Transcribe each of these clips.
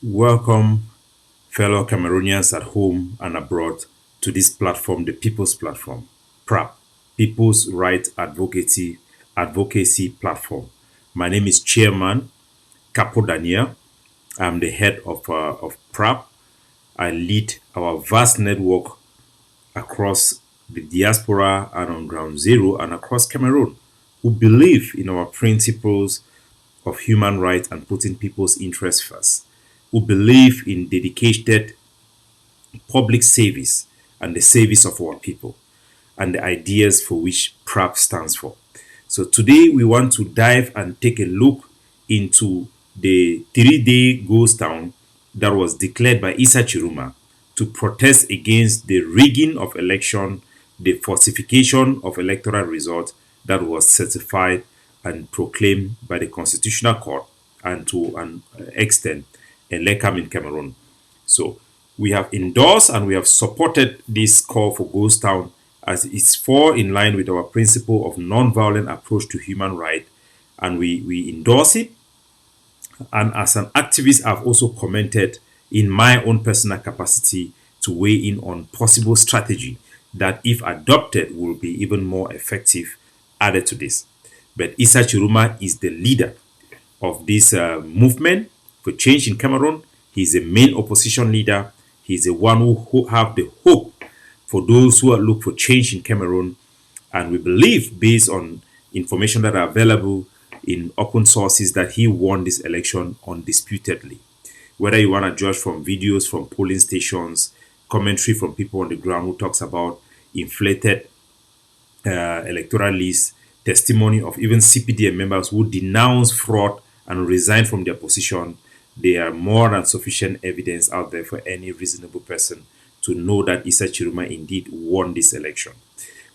Welcome, fellow Cameroonians at home and abroad, to this platform, the People's Platform, PRAP, People's Right Advocacy Platform. My name is Chairman Capo Daniel. I'm the head of PRAP. I lead our vast network across the diaspora and on ground zero and across Cameroon who believe in our principles of human rights and putting people's interests first, who believe in dedicated public service and the service of our people and the ideas for which PRAP stands for. So today we want to dive and take a look into the 3-day Ghosttown that was declared by Issa to protest against the rigging of election, the falsification of electoral results that was certified and proclaimed by the Constitutional Court and to an extent Elekam in Cameroon. So we have endorsed and we have supported this call for Ghosttown as it's fall in line with our principle of non-violent approach to human rights, and we endorse it. And as an activist, I've also commented in my own personal capacity to weigh in on possible strategy that, if adopted, will be even more effective added to this. But Issa Chiroma is the leader of this movement for change in Cameroon. He's the main opposition leader. He's the one who have the hope for those who are look for change in Cameroon. And we believe, based on information that are available in open sources, that he won this election undisputedly. Whether you want to judge from videos from polling stations, commentary from people on the ground who talks about inflated electoral lists, testimony of even CPDM members who denounce fraud and resign from their position, there are more than sufficient evidence out there for any reasonable person to know that Issa Chiroma indeed won this election.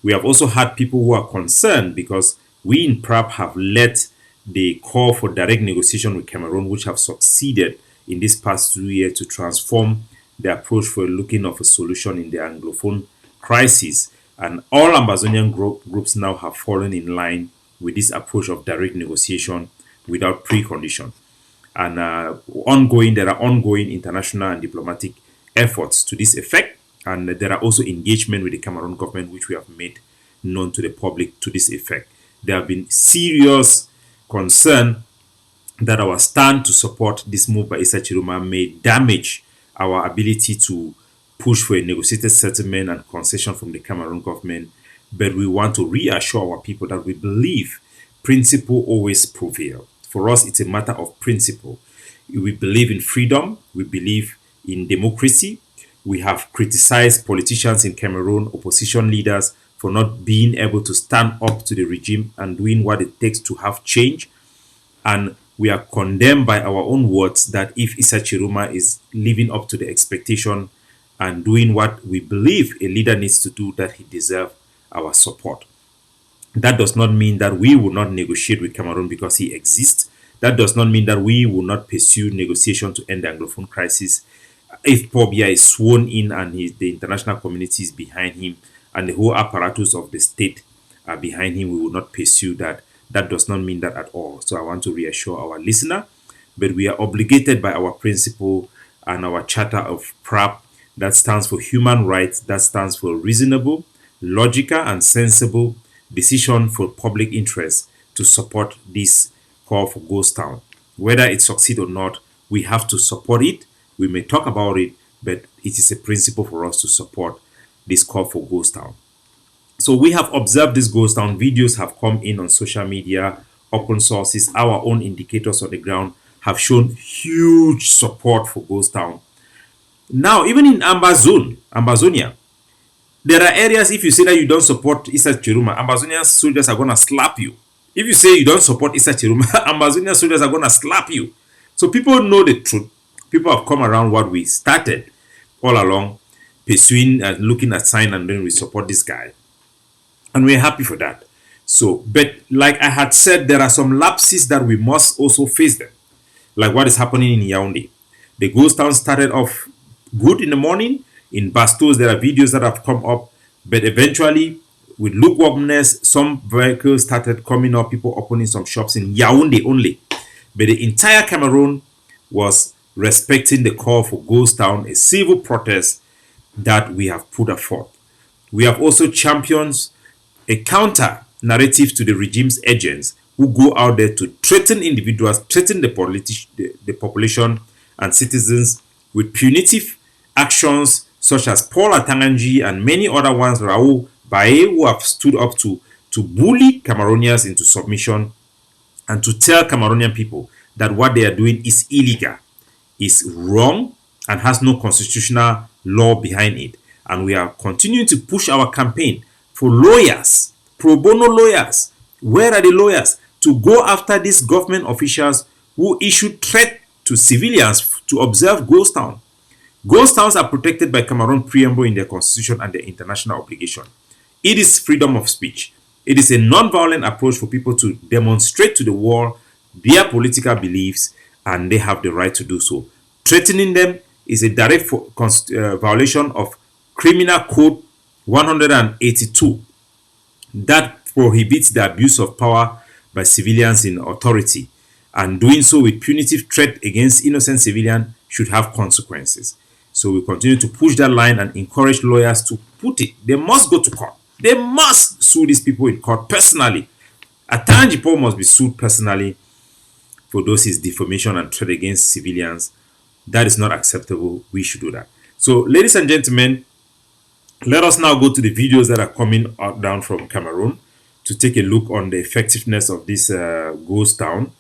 We have also had people who are concerned because we in PRAP have led the call for direct negotiation with Cameroon, which have succeeded in this past 2 years to transform the approach for looking of a solution in the Anglophone crisis. And all Amazonian groups now have fallen in line with this approach of direct negotiation without precondition. And there are ongoing international and diplomatic efforts to this effect. And there are also engagement with the Cameroon government, which we have made known to the public to this effect. There have been serious concern that our stand to support this move by Issa Chiroma may damage our ability to push for a negotiated settlement and concession from the Cameroon government. But we want to reassure our people that we believe principle always prevail. For us, it's a matter of principle. We believe in freedom. We believe in democracy. We have criticized politicians in Cameroon, opposition leaders, for not being able to stand up to the regime and doing what it takes to have change. And we are condemned by our own words that if Issa Chiroma is living up to the expectation and doing what we believe a leader needs to do, that he deserves our support. That does not mean that we will not negotiate with Cameroon because he exists. That does not mean that we will not pursue negotiation to end the Anglophone crisis. If Paul Biya is sworn in and the international community is behind him and the whole apparatus of the state are behind him, we will not pursue that. That does not mean that at all. So I want to reassure our listener, but we are obligated by our principle and our charter of PRAP that stands for human rights, that stands for reasonable, logical, and sensible decision for public interest to support this call for Ghosttown. Whether it succeeds or not, we have to support it. We may talk about it, but it is a principle for us to support this call for Ghosttown. So we have observed this Ghosttown. Videos have come in on social media, open sources, our own indicators on the ground have shown huge support for Ghosttown. Now, even in Ambazonia, there are areas, if you say that you don't support Issa Chiroma, Ambazonian soldiers are going to slap you. If you say you don't support Issa Chiroma, Ambazonian soldiers are going to slap you. So people know the truth. People have come around what we started all along, pursuing and looking at sign, and then we support this guy. And we're happy for that. So, but like I had said, there are some lapses that we must also face them. Like what is happening in Yaoundé. The Ghosttown started off good in the morning. In Bastos, there are videos that have come up, but eventually, with lukewarmness, some vehicles started coming up, people opening some shops in Yaoundé only. But the entire Cameroon was respecting the call for Ghosttown, a civil protest that we have put forth. We have also championed a counter narrative to the regime's agents who go out there to threaten individuals, threaten the population and citizens with punitive actions such as Paul Atanganji and many other ones, Raoul Bae, who have stood up to bully Cameroonians into submission and to tell Cameroonian people that what they are doing is illegal, is wrong, and has no constitutional law behind it. And we are continuing to push our campaign for lawyers, pro bono lawyers. Where are the lawyers to go after these government officials who issued threat to civilians to observe Ghosttown? Ghost towns are protected by Cameroon preamble in their constitution and their international obligation. It is freedom of speech. It is a non-violent approach for people to demonstrate to the world their political beliefs, and they have the right to do so. Threatening them is a direct violation of Criminal Code 182 that prohibits the abuse of power by civilians in authority, and doing so with punitive threat against innocent civilians should have consequences. So we continue to push that line and encourage lawyers to put it. They must go to court. They must sue these people in court personally. Atanji Paul must be sued personally for those his defamation and threat against civilians. That is not acceptable. We should do that. So, ladies and gentlemen, let us now go to the videos that are coming out down from Cameroon to take a look on the effectiveness of this Ghosttown,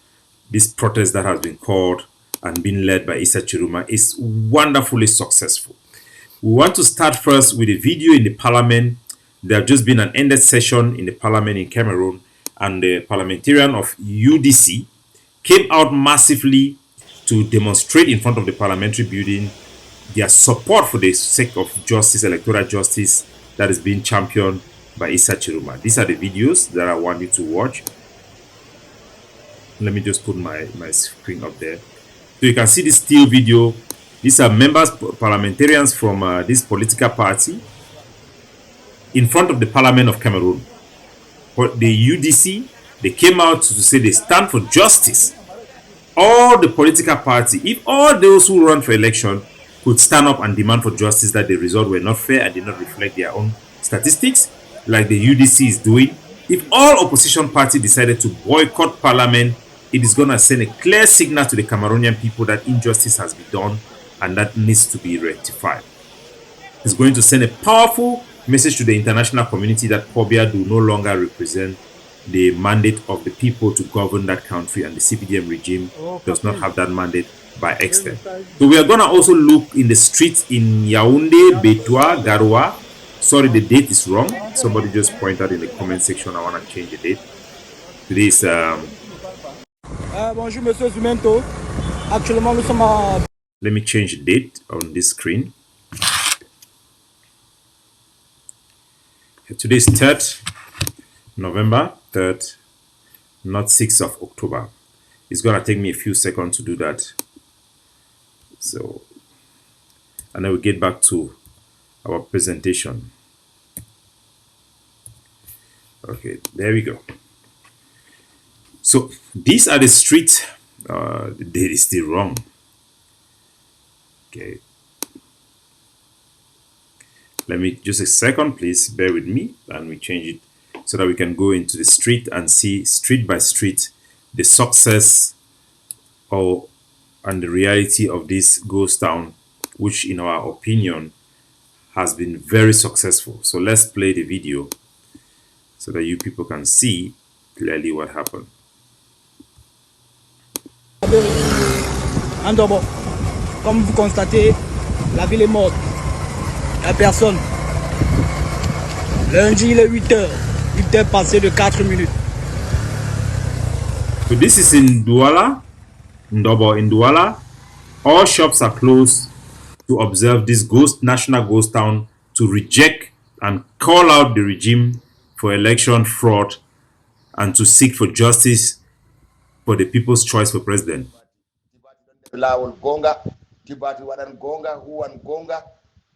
this protest that has been called and been led by Issa Tchiroma is wonderfully successful. We want to start first with a video in the parliament. There have just been an ended session in the parliament in Cameroon, and the parliamentarian of UDC came out massively to demonstrate in front of the parliamentary building their support for the sake of justice, electoral justice, that is being championed by Issa Tchiroma. These are the videos that I want you to watch. Let me just put my screen up there. So you can see this still video. These are members, parliamentarians from this political party in front of the Parliament of Cameroon. But the UDC, they came out to say they stand for justice. All the political party, if all those who run for election could stand up and demand for justice, that the results were not fair and did not reflect their own statistics, like the UDC is doing, if all opposition parties decided to boycott Parliament, it is going to send a clear signal to the Cameroonian people that injustice has been done and that needs to be rectified. It's going to send a powerful message to the international community that Pobia do no longer represent the mandate of the people to govern that country, and the CPDM regime does not have that mandate by extent. So we are going to also look in the streets in Yaoundé, Betua, Garoua. Sorry, the date is wrong. Somebody just pointed in the comment section. I want to change the date. Today is bonjour, Monsieur Zumento. Actuellement, nous sommes à... Let me change the date on this screen. Today is 3rd November, 3rd, not 6th of October. It's going to take me a few seconds to do that. So, and then we get back to our presentation. Okay, there we go. So these are the streets. The date is still wrong. Okay. Let me just a second, please bear with me, and we change it so that we can go into the street and see street by street the success and the reality of this Ghosttown, which in our opinion has been very successful. So let's play the video so that you people can see clearly what happened. Andobo, comme vous constatez, la ville est morte. La personne. Lundi, il est 8h. 8h passé de 4 minutes. So this is in Douala, Ndobo in Douala. All shops are closed to observe this national Ghosttown, to reject and call out the regime for election fraud and to seek for justice for the people's choice for president.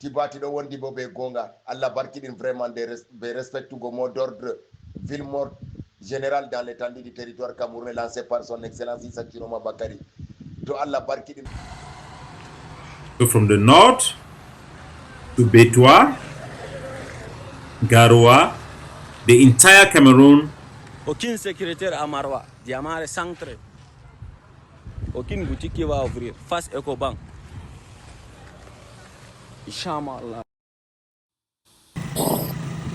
Tibati do wondi bo be gonga Allah barkidin vraiment des respect to go mot d'ordre ville mort général dans l'étendue du territoire camerounais lancé par son excellence Issa Tchiroma Bakari to Allah barkidin So from the north to Betwa, Garoua, the entire Cameroon. Aucune secrétaire à Marwa, Diamare Centre. Aucune boutique qui va ouvrir face EcoBank. Inch'Allah.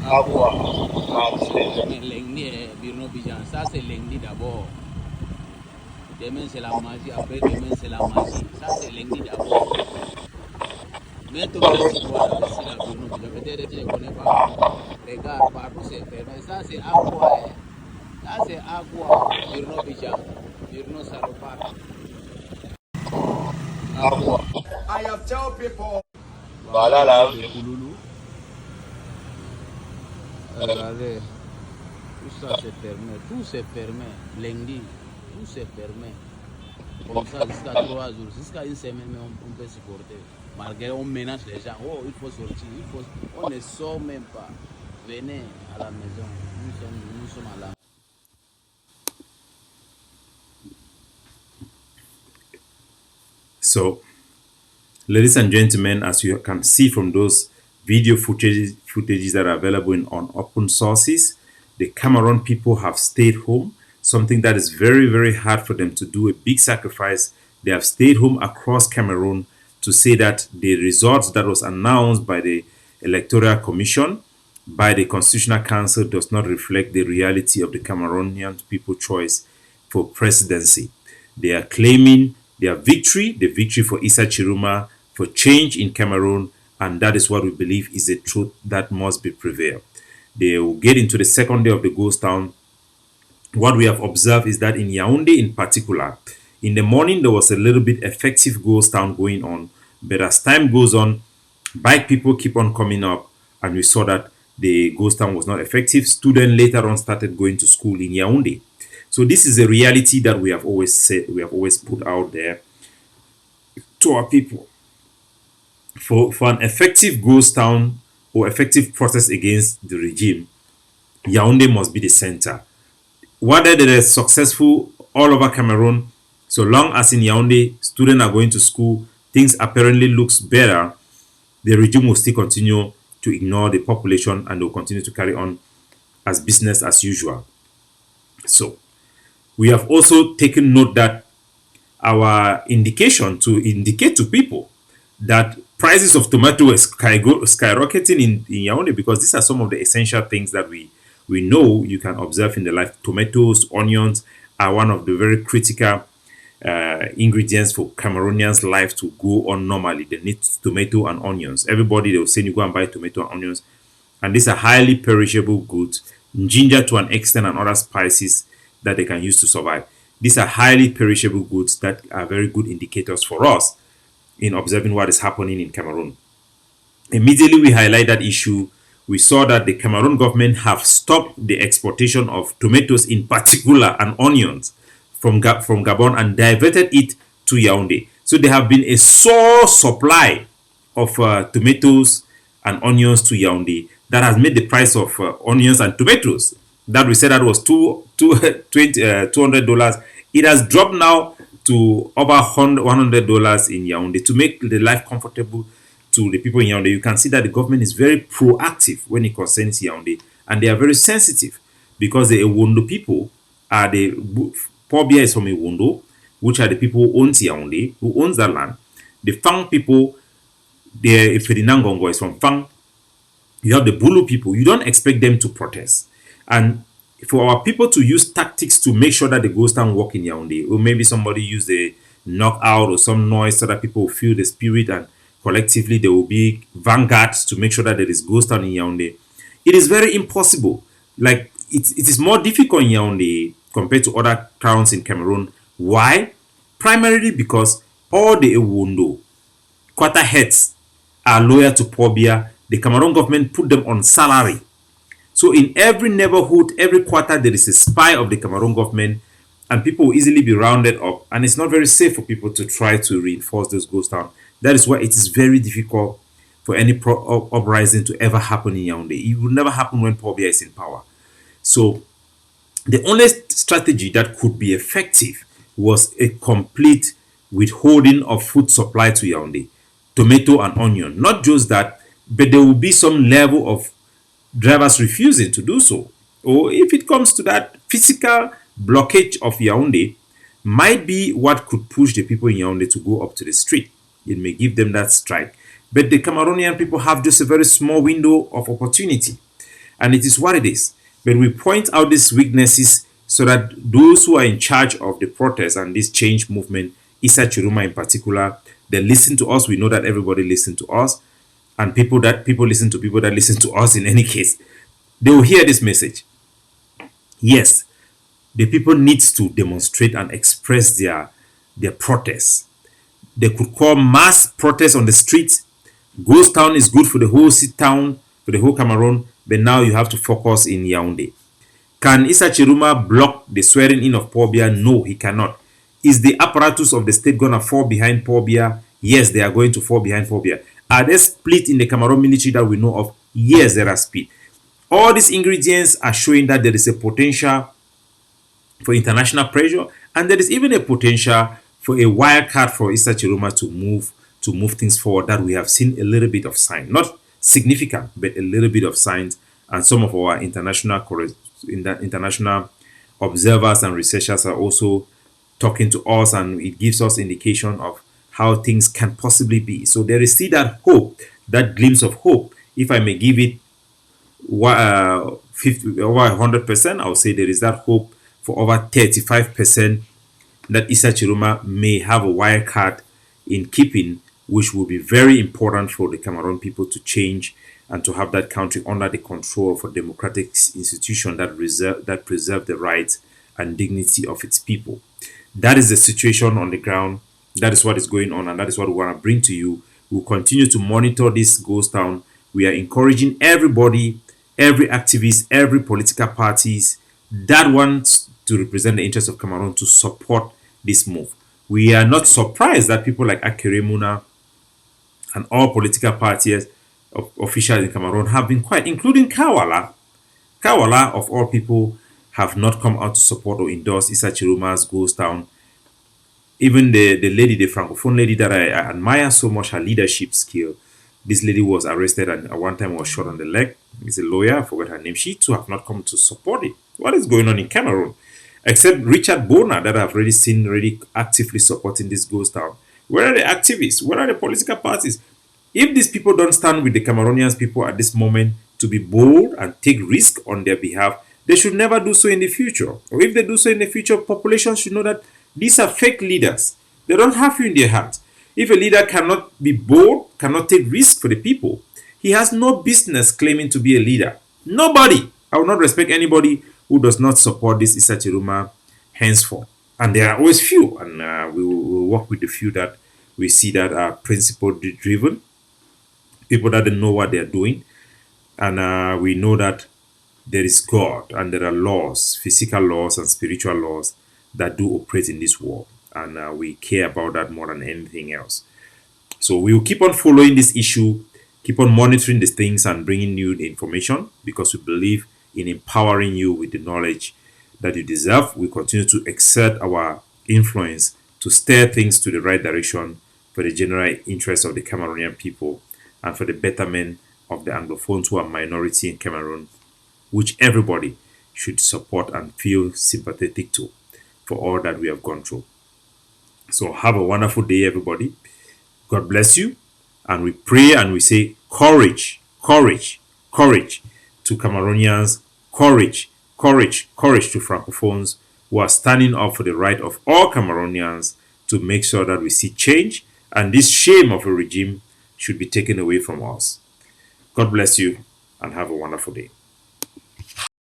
Agua. Lundi, Birno Bijan, ça c'est lundi d'abord. Demain c'est la magie, après demain c'est la magie. Ça c'est lundi d'abord. Maintenant, tu vois la vessie là, Birno Bijan, peut-être tu ne connais pas. Regarde, partout c'est fermé. Ça c'est Agua. Ça c'est Agua, Birno Bijan, Birno Salopard. Agua. I have told people. Voilà là. Regardez, tout ça c'est fermé, tout c'est fermé. Lundi, tout c'est fermé. Comme ça, jusqu'à 3 jours, jusqu'à une semaine, on peut supporter. Malgré on menace les gens, oh, il faut sortir, on ne sort même pas. Venez à la maison, nous sommes à la. So, ladies and gentlemen, as you can see from those video footages that are available on open sources, the Cameroon people have stayed home, something that is very, very hard for them to do, a big sacrifice. They have stayed home across Cameroon to say that the results that was announced by the Electoral Commission, by the Constitutional Council, does not reflect the reality of the Cameroonian people choice for presidency. They are claiming their victory, the victory for Issa Chiroma, for change in Cameroon, and that is what we believe is the truth that must be prevailed. They will get into the second day of the Ghosttown. What we have observed is that in Yaoundé in particular, in the morning there was a little bit effective Ghosttown going on, but as time goes on, bike people keep on coming up, and we saw that the Ghosttown was not effective. Students later on started going to school in Yaoundé. So this is a reality that we have always said, we have always put out there to our people. For an effective Ghosttown or effective protest against the regime, Yaoundé must be the center. Whether they are successful all over Cameroon, so long as in Yaoundé students are going to school, things apparently looks better, the regime will still continue to ignore the population and will continue to carry on as business as usual. So we have also taken note that our indication to indicate to people that prices of tomato is skyrocketing in Yaoundé, because these are some of the essential things that we know you can observe in the life. Tomatoes, onions are one of the very critical ingredients for Cameroonians' life to go on normally. They need tomato and onions. Everybody, they will say you go and buy tomato and onions, and these are highly perishable goods. Ginger to an extent and other spices that they can use to survive. These are highly perishable goods that are very good indicators for us in observing what is happening in Cameroon. Immediately we highlight that issue, we saw that the Cameroon government have stopped the exportation of tomatoes in particular and onions from Gabon and diverted it to Yaoundé. So there have been a sore supply of tomatoes and onions to Yaoundé that has made the price of onions and tomatoes that we said that was $200. It has dropped now to over $100 in Yaoundé to make the life comfortable to the people in Yaoundé. You can see that the government is very proactive when it concerns Yaoundé, and they are very sensitive because the Ewondo people are the Pobia is from Ewondo, which are the people who owns Yaoundé, who owns that land. The Fang people, the Ferdinand is from Fang. You have the Bulu people. You don't expect them to protest. And for our people to use tactics to make sure that the Ghosttown work in Yaoundé, or maybe somebody use the knockout or some noise so that people will feel the spirit and collectively there will be vanguards to make sure that there is Ghosttown in Yaoundé. It is very impossible. Like it is more difficult in Yaoundé compared to other towns in Cameroon. Why? Primarily because all the Ewondo quarter heads are loyal to Pobia. The Cameroon government put them on salary. So in every neighborhood, every quarter, there is a spy of the Cameroon government, and people will easily be rounded up. And it's not very safe for people to try to reinforce those ghost towns. That is why it is very difficult for any uprising to ever happen in Yaoundé. It will never happen when Pobia is in power. So the only strategy that could be effective was a complete withholding of food supply to Yaoundé. tomato and onion. Not just that, but there will be some level of drivers refusing to do so. Or if it comes to that, physical blockage of Yaoundé might be what could push the people in Yaoundé to go up to the street. It may give them that strike. But the Cameroonian people have just a very small window of opportunity. And it is what it is. But we point out these weaknesses so that those who are in charge of the protest and this change movement, Issa Tchiroma in particular, they listen to us. We know that everybody listens to us. And people listen to people that listen to us in any case. They will hear this message. Yes, the people needs to demonstrate and express their protest. They could call mass protests on the streets. Ghosttown is good for the whole town, for the whole Cameroon, but now you have to focus in Yaoundé. Can Issa Tchiroma block the swearing in of Paul Biya? No, he cannot. Is the apparatus of the state going to fall behind Paul Biya? Yes, they are going to fall behind Paul Biya. Are there split in the Cameroon military that we know of? Yes, there are split. All these ingredients are showing that there is a potential for international pressure, and there is even a potential for a wild card for Issa Tchiroma to move things forward. That we have seen a little bit of sign, not significant, but a little bit of signs, and some of our international observers and researchers are also talking to us, and it gives us indication of how things can possibly be. So there is still that hope, that glimpse of hope. If I may give it 50 over 100%, I'll say there is that hope for over 35% that Issa Tchiroma may have a wild card in keeping, which will be very important for the Cameroon people to change and to have that country under the control of a democratic institution that preserve the rights and dignity of its people. That is the situation on the ground. That is what is going on, and that is what we want to bring to you. We'll continue to monitor this Ghosttown. We are encouraging everybody, every activist, every political parties that wants to represent the interests of Cameroon to support this move. We are not surprised that people like Akeremuna and all political parties officials in Cameroon have been quiet, including Kawala. Kawala, of all people, have not come out to support or endorse Issa Tchiroma's Ghosttown. Even the lady, the Francophone lady that I admire so much, her leadership skill. This lady was arrested and at one time was shot on the leg. It's a lawyer, I forgot her name. She too have not come to support it. What is going on in Cameroon? Except Richard Bona that I've already seen really actively supporting this Ghosttown. Where are the activists? Where are the political parties? If these people don't stand with the Cameroonians people at this moment to be bold and take risk on their behalf, they should never do so in the future. Or if they do so in the future, population should know that these are fake leaders. They don't have you in their heart. If a leader cannot be bold, cannot take risk for the people, he has no business claiming to be a leader. Nobody. I will not respect anybody who does not support this Issa Tchiroma henceforth. And there are always few, and we will work with the few that we see that are principle driven, people that don't know what they are doing, and we know that there is God and there are laws, physical laws and spiritual laws that do operate in this world, and we care about that more than anything else. So we will keep on following this issue, keep on monitoring these things and bringing you the information because we believe in empowering you with the knowledge that you deserve. We continue to exert our influence to steer things to the right direction for the general interest of the Cameroonian people and for the betterment of the Anglophones who are minority in Cameroon, which everybody should support and feel sympathetic to for all that we have gone through. So have a wonderful day, everybody. God bless you. And we pray and we say courage, courage, courage to Cameroonians, courage, courage, courage to Francophones who are standing up for the right of all Cameroonians to make sure that we see change and this shame of a regime should be taken away from us. God bless you and have a wonderful day.